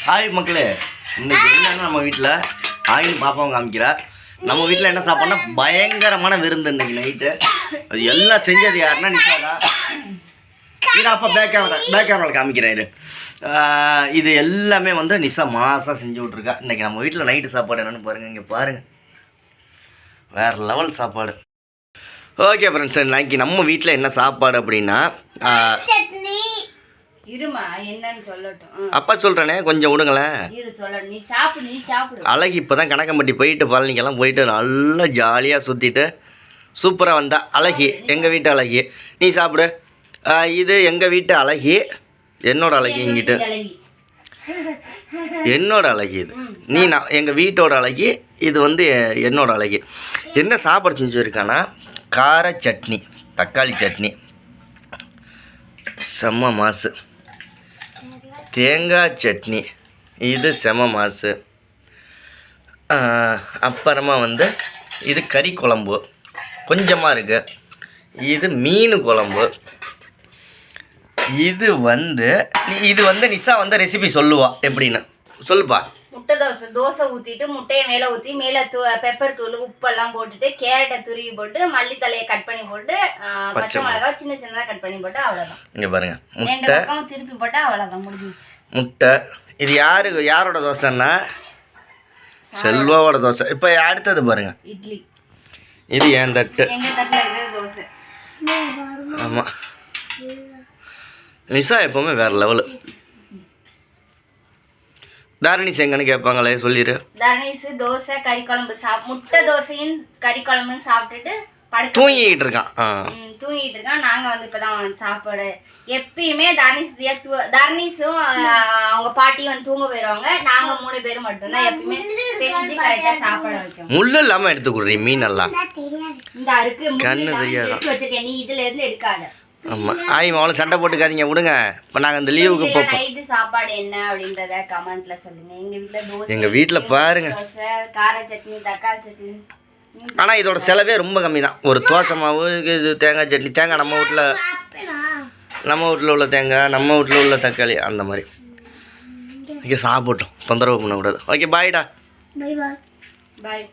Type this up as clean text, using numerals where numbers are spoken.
Hi மக்களே, இன்னைக்கு என்னன்னா நம்ம வீட்டில் ஆயின் பாப்பாவும் காமிக்கிறா. நம்ம வீட்டில் என்ன சாப்பாடுனா பயங்கரமான விருந்து இன்னைக்கு நைட்டு. அது எல்லாம் செஞ்சது யாருன்னா நிஷாதா. இது அப்போ பேக் கேமராவில் காமிக்கிறேன். இது எல்லாமே வந்து நிஷா மாசாக செஞ்சு விட்ருக்கா. இன்றைக்கி நம்ம வீட்டில் நைட்டு சாப்பாடு என்னென்னு பாருங்கள். இங்கே பாருங்கள், வேறு லெவல் சாப்பாடு. ஓகே ஃப்ரெண்ட்ஸ், இன்னைக்கு நம்ம வீட்டில் என்ன சாப்பாடு அப்படின்னா அப்பா சொல்கிறேனே, கொஞ்சம் விடுங்களேன். அழகி இப்போ தான் கணக்கம்பட்டி போயிட்டு பழனிக்கெல்லாம் போயிட்டு நல்லா ஜாலியாக சுற்றிட்டு சூப்பராக வந்தா. அழகி எங்கள் வீட்டு அழகி, நீ சாப்பிடு. இது எங்கள் வீட்டு அழகி, என்னோட அழகி. இங்கிட்டு என்னோட அழகி, இது நீ நான் எங்கள் வீட்டோட அழகி, இது வந்து என்னோட அழகி. என்ன சாப்பாடு செஞ்சுருக்கானா, கார சட்னி, தக்காளி சட்னி, செம்ம மாசு. தேங்காய் சட்னி, இது செம மாசு. அப்புறமா வந்து இது கறி குழம்பு கொஞ்சமாக இருக்குது. இது மீன் குழம்பு. இது வந்து நிஷா வந்து ரெசிபி சொல்லுவா. எப்படின்னு சொல்லுப்பா. முட்டை தோசை ஊற்றிட்டு முட்டையை மேலே ஊற்றி மேலே பெப்பர் தூள் உப்பெல்லாம் போட்டுட்டு கேரட்டை துருவி போட்டு மல்லித்தலையை கட் பண்ணி போட்டு பச்சை மிளகா சின்ன சின்னதாக கட் பண்ணி போட்டு அவ்வளோதான். இங்கே பாருங்க, ரெண்டு பக்கம் திருப்பி போட்டால் அவ்வளோதான், முடிஞ்சிச்சு. முட்டை. இது யாரோட தோசைன்னா செல்வாவோட தோசை. இப்போ அடுத்தது பாருங்க, இட்லி. இது என் தட்டு. எங்கள் தட்டில் இருக்கிறது தோசை. ஆமாம், நிஷா எப்போவுமே வேறு லெவலு. தாரணீஸ் எங்கன்னு கேட்பாங்களே, சொல்லிடு. தாரணீஸ் தோசை கறி குழம்பு முட்டை தோசையும் கறி குழம்பும் சாப்பிட்டுட்டு தூங்கிட்டு இருக்கான். நாங்கள் வந்து இப்போதான் சாப்பாடு. எப்பயுமே தாரணீஸும் அவங்க பாட்டியும் வந்து தூங்க போயிடுவாங்க. நாங்கள் 3 பேரும் மட்டும்தான் எப்பயுமே செஞ்சு கரெக்டாக சாப்பாடு வைக்கோம். முள்ளு இல்லாமல் எடுத்து கொடுறீ மீன் எல்லாம். இந்த அருக்கு கண்ணு தெரியாது வச்சிருக்கேன், நீ இதுல இருந்து எடுக்காத. ஆமாம், அவ்வளோ சண்டை போட்டுக்காதீங்க, விடுங்க. இப்போ நாங்கள் இந்த லீவுக்கு போப்போம். நைட்டு சாப்பாடு என்ன அப்படின்றத கமெண்ட்ல சொல்லுங்க. எங்கள் வீட்டில் பாருங்க, தோசை, கார சட்னி, தக்காளி சட்னி. ஆனால் இதோட செலவே ரொம்ப கம்மி தான். ஒரு தோசை மாவு, இது தேங்காய் சட்னி. தேங்காய் நம்ம வீட்டில் உள்ள தேங்காய், நம்ம வீட்டில் உள்ள தக்காளி, அந்த மாதிரி. ஓகே, சாப்பிட்டோம், தொந்தரவு பண்ணக்கூடாது. ஓகே, பாய்டா. பாய்.